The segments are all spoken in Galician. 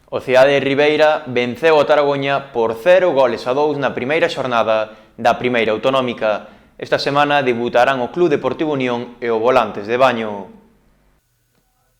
O Cidade de Ribeira venceu o Taragoña por 0-2 na primeira xornada da primeira autonómica. Esta semana debutarán o Club Deportivo Unión e o Volantes de Baño.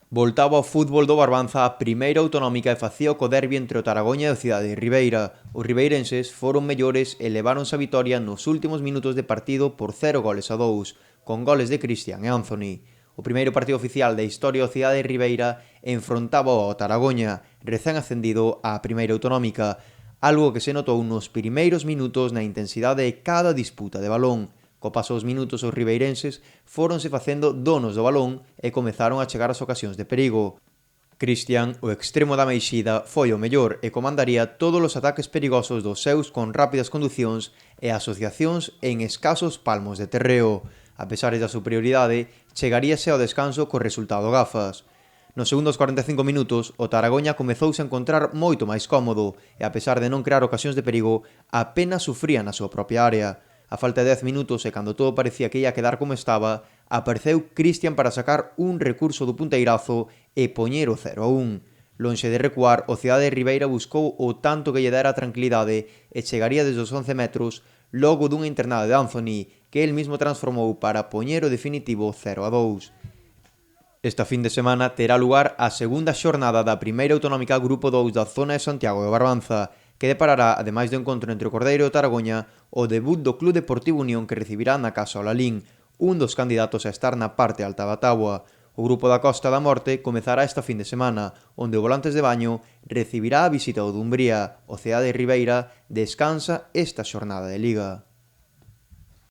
Voltaba ao fútbol do Barbanza a primeira autonómica e facía o derbi entre o Taragoña e o Cidade de Ribeira. Os ribeirenses foron mellores e leváronse a vitoria nos últimos minutos de partido por 0-2, con goles de Cristian e Anthony. O primeiro partido oficial da historia do Cidade de Ribeira enfrontaba ao Taragoña, recén ascendido á primeira autonómica, algo que se notou nos primeiros minutos na intensidade de cada disputa de balón. Co paso dos minutos os ribeirenses fóronse facendo donos do balón e comezaron a chegar as ocasións de perigo. Cristian, o extremo da Meixida, foi o mellor e comandaría todos os ataques perigosos dos seus con rápidas conducións e asociacións en escasos palmos de terreo. A pesar da superioridade, chegaríase ao descanso co resultado gafas. Nos segundos 45 minutos, o Taragoña comezouse a encontrar moito máis cómodo e, a pesar de non crear ocasións de perigo, apenas sufría na súa propia área. A falta de 10 minutos e cando todo parecía que ia quedar como estaba, apareceu Cristian para sacar un recurso do punteirazo e poñer o 0-1. Lonxe de recuar, o Cidade de Ribeira buscou o tanto que lle dera a tranquilidade e chegaría desde os 11 metros logo dunha internada de Anthony, que el mismo transformou para poñer o definitivo 0-2. Esta fin de semana terá lugar a segunda xornada da primeira autonómica Grupo 2 da zona de Santiago de Barbanza, que deparará, ademais do encontro entre o Cordeiro e o Taragoña, o debut do Club Deportivo Unión que recibirá na Casa Olalín, un dos candidatos a estar na parte alta da táboa. O grupo da Costa da Morte comezará esta fin de semana, onde o Volantes de Baño recibirá a visita do Dumbría. O Cidade de Ribeira descansa esta xornada de Liga.